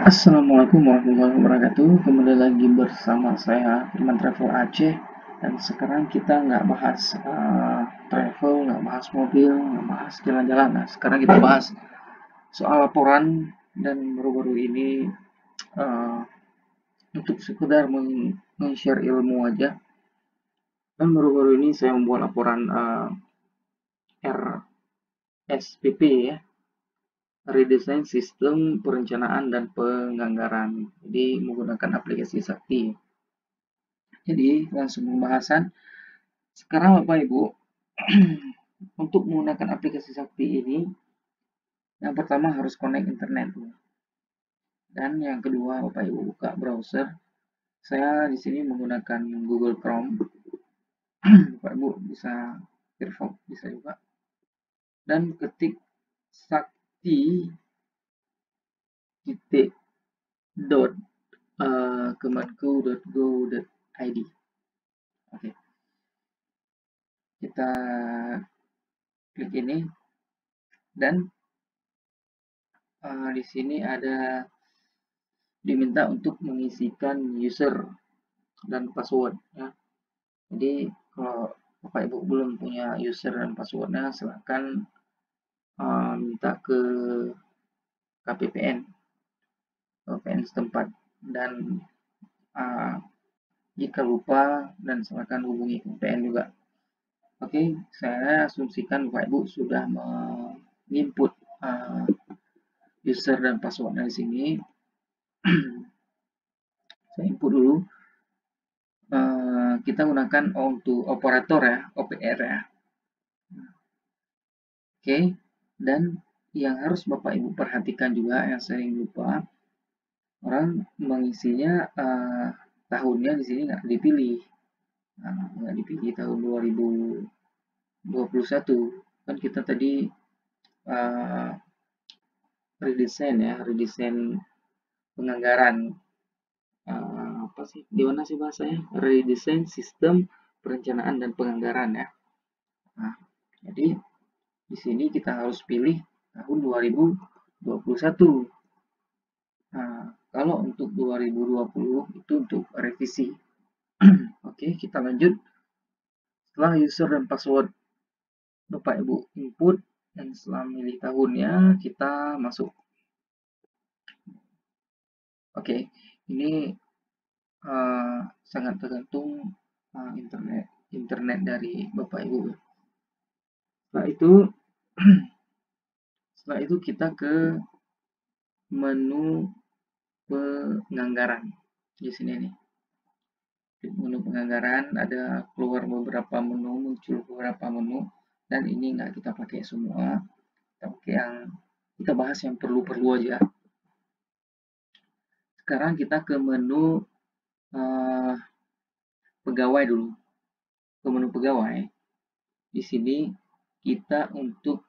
Assalamualaikum warahmatullahi wabarakatuh. Kembali lagi bersama saya Firman Travel Aceh. Dan sekarang kita nggak bahas travel, nggak bahas mobil, nggak bahas jalan-jalan. Nah, sekarang kita bahas soal laporan. Dan baru-baru ini uh, untuk sekedar meng-share ilmu aja. Dan baru-baru ini saya membuat laporan RSPP ya, redesign sistem perencanaan dan penganggaran. Jadi menggunakan aplikasi Sakti. Jadi langsung pembahasan. Sekarang Bapak Ibu, untuk menggunakan aplikasi Sakti ini, yang pertama harus connect internet. Dan yang kedua Bapak Ibu buka browser. Saya di sini menggunakan Google Chrome. Bapak Ibu bisa Firefox bisa juga. Dan ketik sakti titik dot kemenku.go.id. Oke, kita klik ini dan di sini ada diminta untuk mengisikan user dan password ya. Jadi kalau Bapak Ibu belum punya user dan passwordnya, silahkan minta ke KPPN setempat, dan jika lupa dan silahkan hubungi KPPN juga. Oke, saya asumsikan Bapak Ibu sudah menginput user dan passwordnya di sini. Saya input dulu. Kita gunakan untuk operator ya, OPR ya. Oke, dan yang harus Bapak Ibu perhatikan juga yang sering lupa, orang mengisinya tahunnya di sini nggak dipilih. Nggak dipilih tahun 2021. Kan kita tadi redesign penganggaran. Apa sih? Di mana sih bahasanya? Redesign sistem perencanaan dan penganggaran ya. Nah, jadi di sini kita harus pilih tahun 2021. Nah, kalau untuk 2020 itu untuk revisi. Oke, kita lanjut. Setelah user dan password Bapak Ibu input dan setelah milih tahunnya, kita masuk. Oke, ini sangat tergantung internet dari Bapak Ibu. Setelah itu kita ke menu penganggaran di sini nih. Di menu penganggaran ada keluar beberapa menu, muncul beberapa menu, dan ini nggak kita pakai semua. Kita pakai kita bahas yang perlu-perlu aja. Sekarang kita ke menu pegawai dulu. Ke menu pegawai. Di sini kita untuk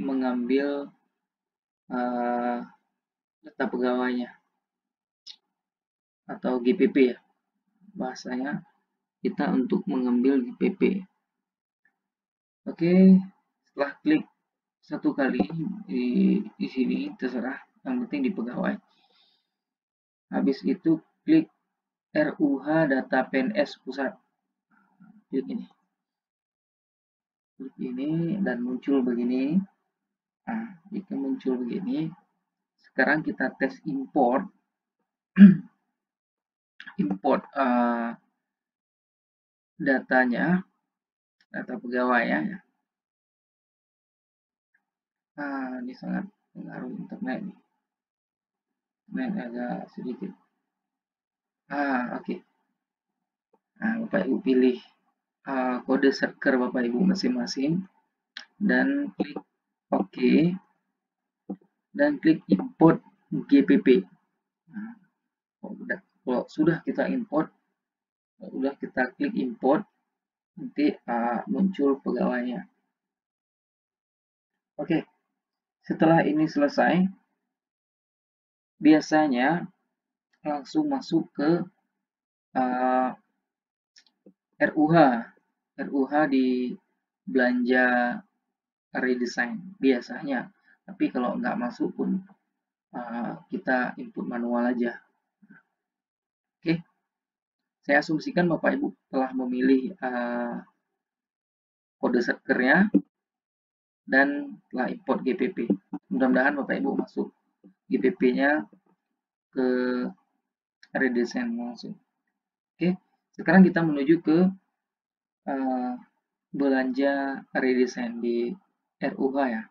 mengambil data pegawainya atau GPP ya. Bahasanya kita untuk mengambil GPP. Oke, setelah klik satu kali di sini terserah, yang penting di pegawai. Habis itu klik RUH data PNS pusat. Klik ini. Klik ini dan muncul begini. Nah, jika muncul begini, sekarang kita tes import. Import datanya, data pegawai ya. Ini sangat pengaruh internet nih. Internet agak sedikit. Oke. Nah, Bapak Ibu pilih kode server Bapak Ibu masing-masing dan klik OK dan klik import GPP. Nah, kalau sudah kita import, sudah kita klik import, nanti muncul pegawainya. Oke, setelah ini selesai, biasanya langsung masuk ke RUH di belanja redesign biasanya. Tapi kalau nggak masuk pun kita input manual aja. Oke, saya asumsikan Bapak Ibu telah memilih kode sekernya dan telah import GPP. Mudah-mudahan Bapak Ibu masuk GPP-nya ke redesign langsung. Oke, sekarang kita menuju ke belanja redesign di RUH ya.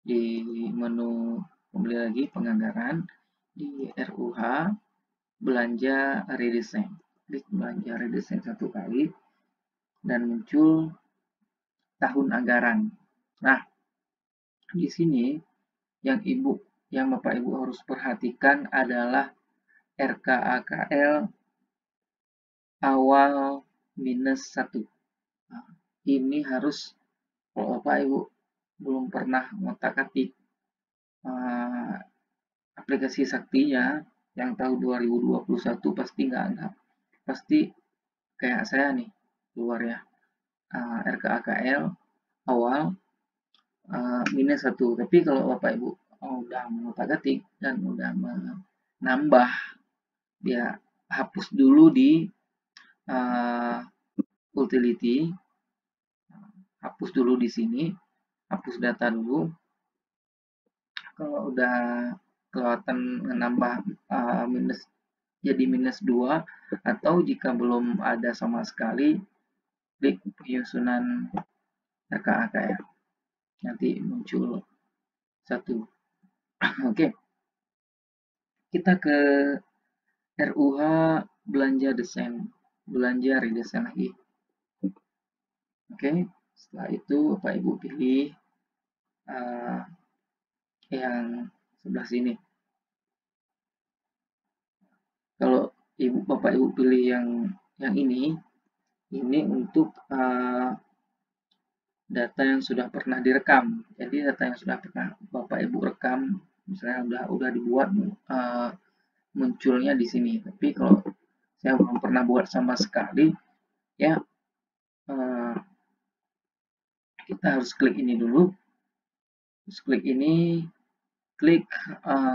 Di menu kembali lagi penganggaran di RUH belanja redesign. Klik belanja redesign satu kali dan muncul tahun anggaran. Nah, di sini yang Bapak Ibu harus perhatikan adalah RKAKL awal -1. Nah, ini harus, kalau Bapak Ibu belum pernah ngotak-atik aplikasi saktinya yang tahun 2021 pasti kayak saya nih keluar ya, RKAKL awal -1. Tapi kalau Bapak Ibu udah mengotak-atik dan udah menambah, dia hapus dulu di utility, hapus dulu di sini, hapus data dulu. Kalau udah kelihatan menambah minus jadi -2, atau jika belum ada sama sekali, klik penyusunan RKAKL. Nanti muncul 1. Oke, kita ke RUH belanja desain, belanja redesign lagi. Oke, setelah itu Bapak Ibu pilih yang sebelah sini. Kalau Bapak Ibu pilih yang ini untuk data yang sudah pernah direkam. Jadi data yang sudah pernah Bapak Ibu rekam, misalnya udah dibuat, munculnya di sini. Tapi kalau saya belum pernah buat sama sekali, ya kita harus klik ini dulu. Terus klik ini, klik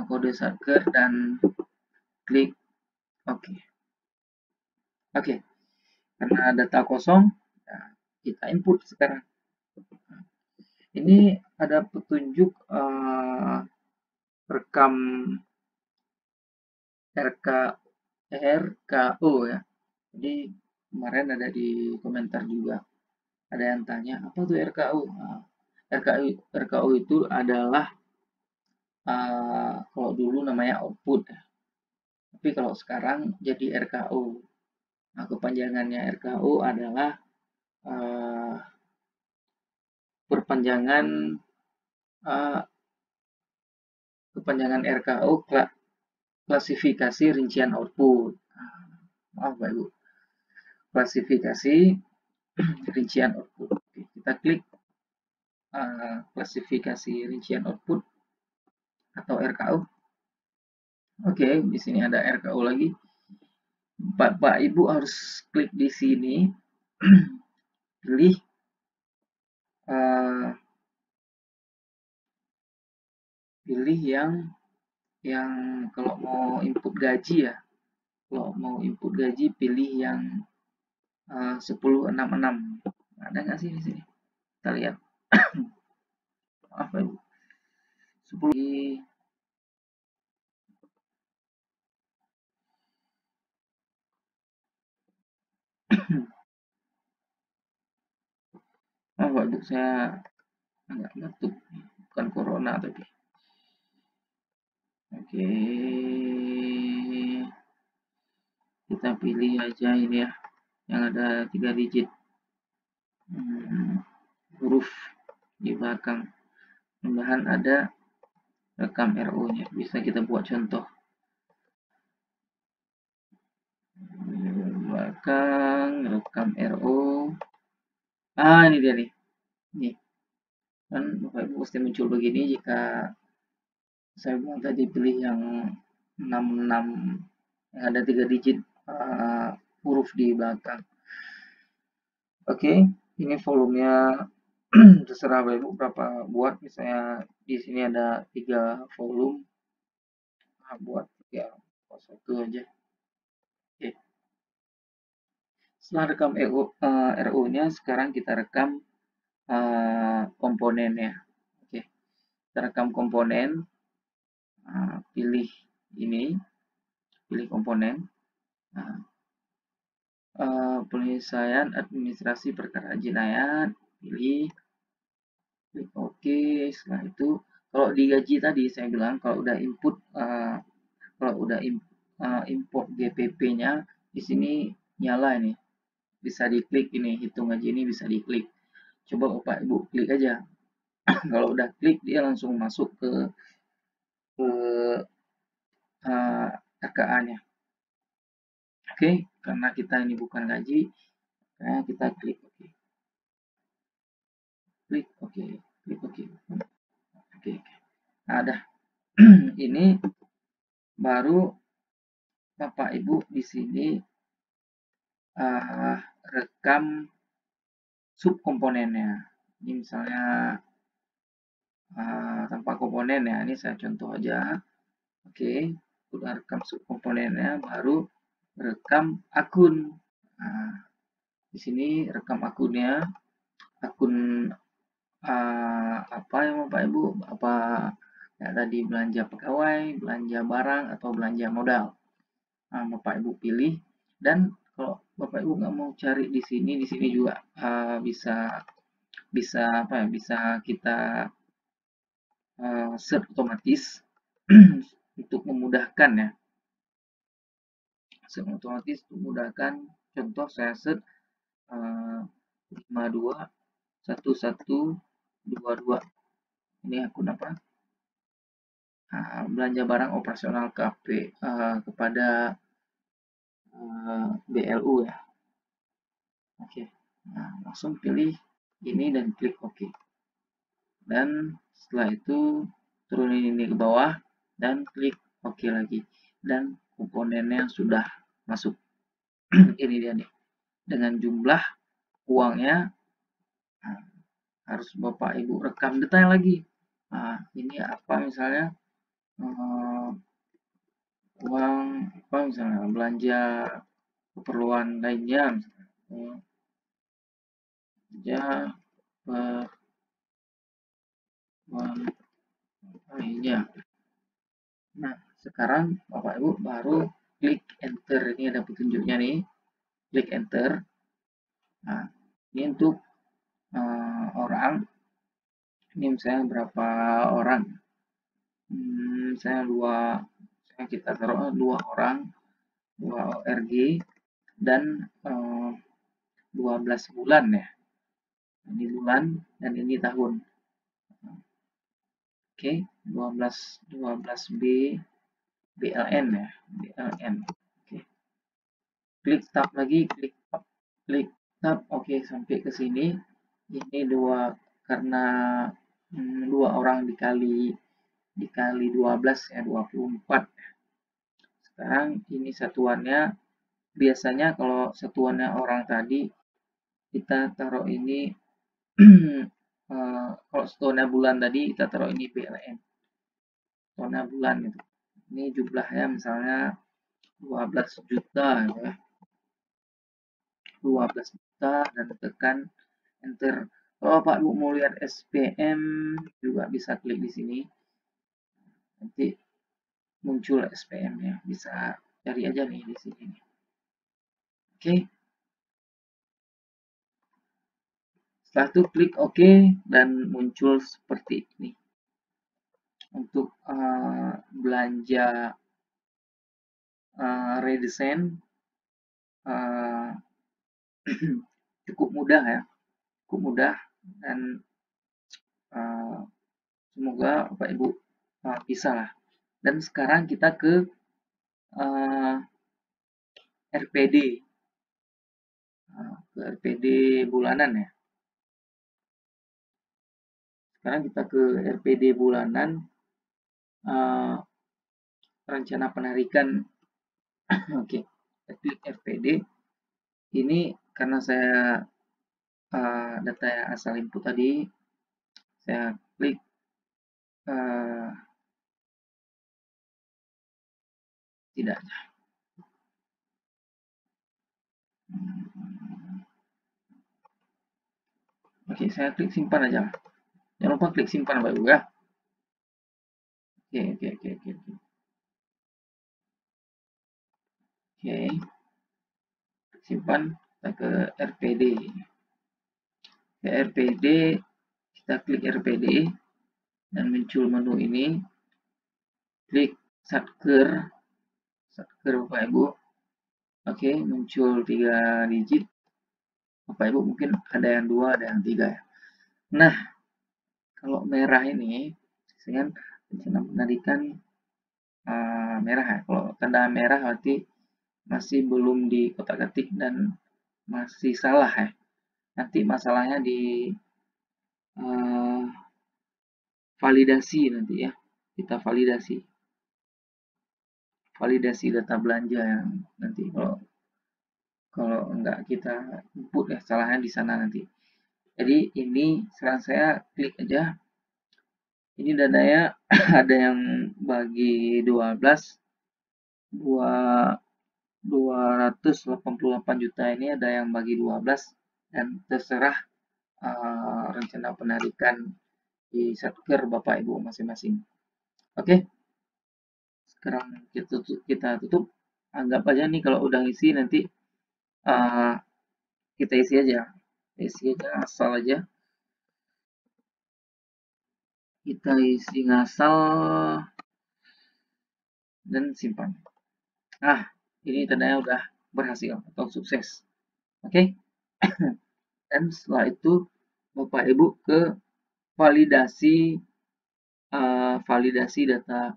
kode shortcut dan klik OK. Oke, karena data kosong, ya, kita input sekarang. Ini ada petunjuk rekam RKO ya. Jadi kemarin ada di komentar juga ada yang tanya apa tuh RKO. Nah, RKO itu adalah kalau dulu namanya output ya. Tapi kalau sekarang jadi RKO. Nah, kepanjangannya RKO adalah kepanjangan RKO klasifikasi rincian output. Maaf Bapak Ibu. Klasifikasi rincian output. Oke, kita klik klasifikasi rincian output atau RKO. Oke, di sini ada RKO lagi. Bapak Ibu harus klik di sini, pilih yang kalau mau input gaji ya. Kalau mau input gaji pilih yang 1066. Ada nggak sih di sini? Kita lihat. Maaf Ibu. 10 Oh, Ibu, saya agak batuk. Bukan corona tapi. Oke. Kita pilih aja ini ya. Yang ada 3 digit. Huruf di belakang. Mudah-mudahan ada rekam RO-nya. Bisa kita buat contoh. Belakang, rekam RO. Ini dia nih. Nih. Kan Bapak Ibu pasti muncul begini jika saya bilang tadi pilih yang 66 yang ada 3 digit huruf di belakang. Oke, ini volumenya terserah Bapak Ibu berapa buat. Misalnya di sini ada 3 volume, buat ya satu aja. Oke. Setelah rekam RU-nya, sekarang kita rekam komponennya. Oke, kita rekam komponen, pilih ini, pilih komponen. Nah, penyelesaian administrasi perkara jinayat, pilih, klik OK. Setelah itu, kalau di gaji tadi saya bilang kalau udah input, kalau udah import GPP-nya, di sini nyala ini, bisa diklik ini, hitung gaji ini bisa diklik. Coba Bapak Ibu klik aja. Kalau udah klik dia langsung masuk ke RKA-nya. Oke, karena kita ini bukan gaji, kita klik OK. Klik OK, klik OK. Oke. Nah, dah. Ini baru Bapak Ibu di sini rekam subkomponennya. Ini misalnya tanpa komponen ya, ini saya contoh aja. Oke, udah rekam subkomponennya, baru rekam akun. Nah, di sini rekam akunnya, akun apa yang Bapak Ibu, apa ya tadi belanja pegawai, belanja barang atau belanja modal. Nah, Bapak Ibu pilih, dan kalau Bapak Ibu nggak mau cari di sini juga bisa bisa apa ya, bisa kita search otomatis untuk memudahkan ya. Search otomatis untuk memudahkan. Contoh saya search 521122. Ini akun apa? Belanja barang operasional kepada BLU ya. Oke. Nah, langsung pilih ini dan klik OK. Dan setelah itu turunin ini ke bawah dan klik OK lagi. Dan komponennya sudah masuk. Ini dia nih. Dengan jumlah uangnya harus Bapak Ibu rekam detail lagi. Nah, ini apa misalnya uang apa misalnya belanja keperluan lainnya, belanja keperluan lainnya. Nah, sekarang Bapak Ibu baru klik enter. Ini ada petunjuknya nih, klik enter. Nah, ini untuk orang, ini misalnya berapa orang, saya kita taruh 2 orang, 2 ORG, dan 12 bulan ya. Ini bulan dan ini tahun. Oke, 12B BLN ya, BLN. Oke. Klik tab lagi, klik tab. Oke, sampai ke sini. Ini karena 2 orang dikali 12 ya, 24. Sekarang ini satuannya, biasanya kalau satuannya orang tadi kita taruh ini kalau satuannya bulan tadi kita taruh ini BLN. Satuannya bulan gitu. Ini jumlahnya misalnya 12 juta ya. 12 juta dan tekan enter. Kalau Pak Ibu mau lihat SPM juga bisa klik di sini. Nanti muncul SPM-nya. Bisa cari aja nih di sini. Oke. Setelah itu klik OK dan muncul seperti ini. Untuk belanja redesign cukup mudah ya, cukup mudah, dan semoga Bapak Ibu bisa lah. Dan sekarang kita ke RPD, ke RPD bulanan ya. Sekarang kita ke RPD bulanan, rencana penarikan. Oke, klik RPD. Ini karena saya data asal input tadi, saya klik tidak. Oke, saya klik simpan aja. Jangan lupa klik simpan Bapak Ibu ya. Oke. Oke, simpan kita ke RPD. Ke RPD, kita klik RPD dan muncul menu ini. Klik Satker Bapak Ibu. Oke, muncul 3 digit. Bapak Ibu mungkin ada yang 2, ada yang 3 ya. Nah, kalau merah ini dengan rencana penarikan merah ya. Kalau tanda merah berarti masih belum di kotak-ketik dan masih salah ya. Nanti masalahnya di validasi nanti ya. Kita validasi data belanja yang nanti kalau enggak kita input ya, salahnya di sana nanti. Jadi ini sekarang saya klik aja. Ini dananya ada yang bagi 288 juta ini ada yang bagi 12 dan terserah rencana penarikan di Satker Bapak Ibu masing-masing. Oke, sekarang kita tutup. Anggap aja nih kalau udah isi nanti kita isi aja asal aja. Kita isi ngasal dan simpan. Nah, ini tandanya udah berhasil atau sukses. Oke. Dan setelah itu Bapak Ibu ke validasi data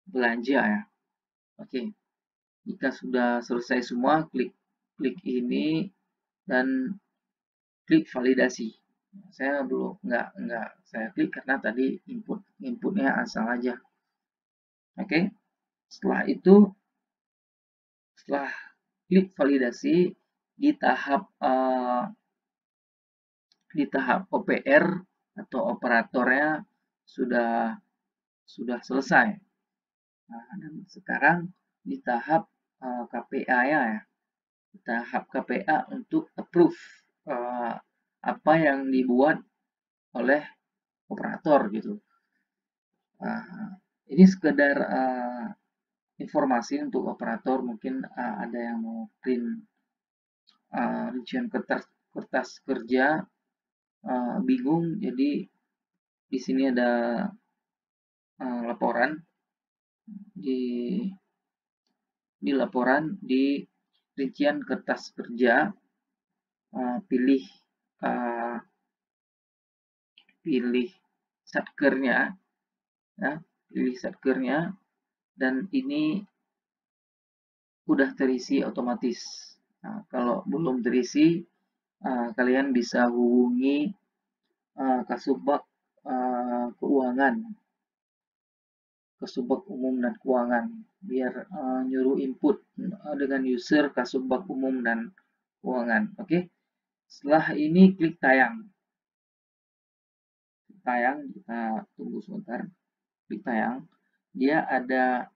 belanja ya. Oke. Jika sudah selesai semua, klik ini dan klik validasi. Saya belum nggak saya klik karena tadi inputnya asal aja. Oke. Setelah itu setelah klik validasi di tahap OPR atau operatornya sudah selesai. Nah, dan sekarang di tahap KPA ya. Tahap KPA untuk approve apa yang dibuat oleh operator gitu. Ini sekedar informasi untuk operator, mungkin ada yang mau print rincian kertas kerja bingung, jadi di sini ada laporan di laporan di rincian kertas kerja pilih satkernya ya, pilih satkernya dan ini udah terisi otomatis. Nah, kalau belum terisi kalian bisa hubungi Kasubag Keuangan, Kasubag Umum dan Keuangan biar nyuruh input dengan user Kasubag Umum dan Keuangan. Oke. Setelah ini klik tayang. Kita tunggu sebentar. Klik tayang. Dia ada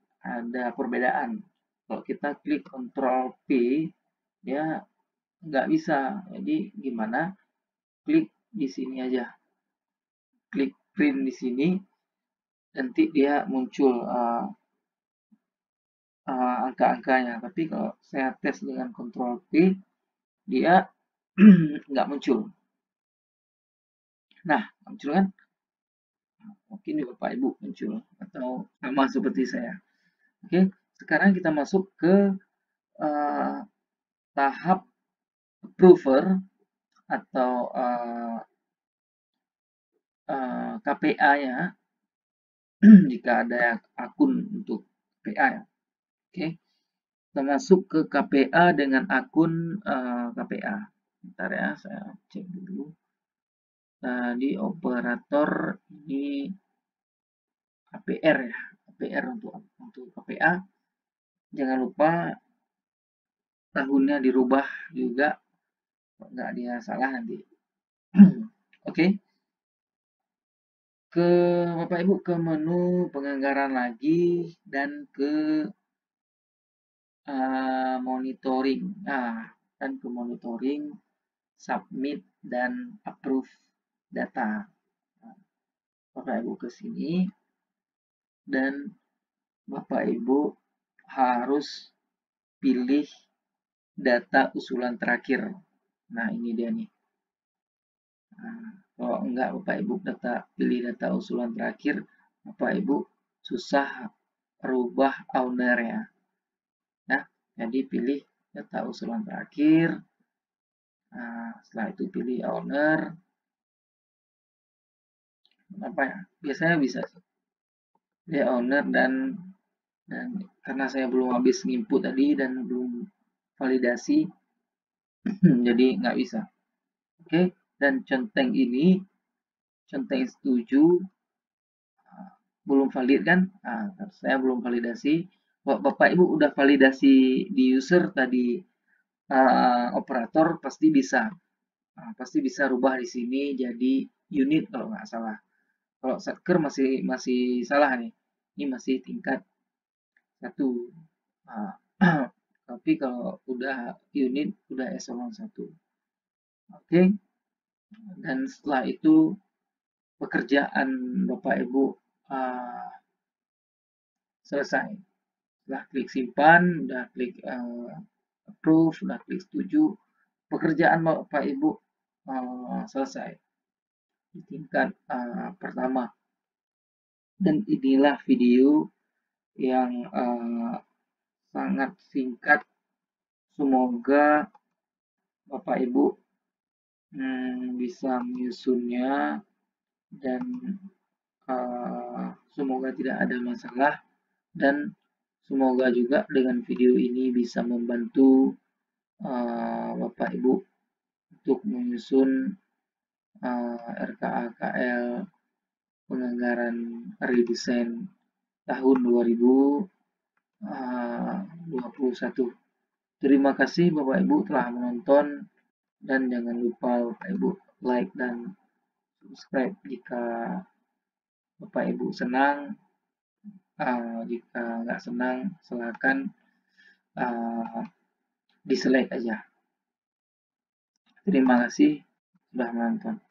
perbedaan. Kalau kita klik Ctrl P, dia nggak bisa. Jadi gimana? Klik di sini aja. Klik print di sini. Nanti dia muncul angka-angkanya. Tapi kalau saya tes dengan Ctrl P, dia nggak muncul. Nah, muncul kan? Mungkin Bapak Ibu muncul atau sama seperti saya. Oke, sekarang kita masuk ke tahap approver atau KPA-nya jika ada akun untuk KPA ya. Oke, kita masuk ke KPA dengan akun KPA. Bentar ya, saya cek dulu. Tadi operator ini KPR ya, KPR untuk KPA. Jangan lupa tahunnya dirubah juga, nggak dia salah nanti. Oke, ke Bapak Ibu ke menu penganggaran lagi dan ke monitoring. Dan ke monitoring, submit, dan approve data. Bapak Ibu ke sini dan Bapak Ibu harus pilih data usulan terakhir. Nah, ini dia nih. Kalau enggak Bapak Ibu pilih data usulan terakhir, Bapak Ibu susah rubah owner ya. Nah, jadi pilih data usulan terakhir. Setelah itu pilih owner. Apa ya? Biasanya bisa pilih owner dan karena saya belum habis input tadi dan belum validasi, jadi nggak bisa. Oke, dan centeng ini, centeng setuju, belum valid kan? Saya belum validasi. Bapak Ibu udah validasi di user tadi, operator pasti bisa rubah di sini jadi unit kalau nggak salah. Kalau satker masih salah nih. Ini masih tingkat 1. Tapi kalau udah unit udah eselon 1. Oke. Dan setelah itu pekerjaan Bapak Ibu selesai. Setelah klik simpan, udah klik approve, udah klik setuju, pekerjaan Bapak Ibu selesai di tingkat pertama. Dan inilah video yang sangat singkat. Semoga Bapak Ibu bisa menyusunnya dan semoga tidak ada masalah, dan semoga juga dengan video ini bisa membantu Bapak Ibu untuk menyusun RKA-KL penganggaran redesign tahun 2021. Terima kasih Bapak Ibu telah menonton, dan jangan lupa Bapak Ibu like dan subscribe jika Bapak Ibu senang. Jika nggak senang silakan dislike aja. Terima kasih sudah menonton.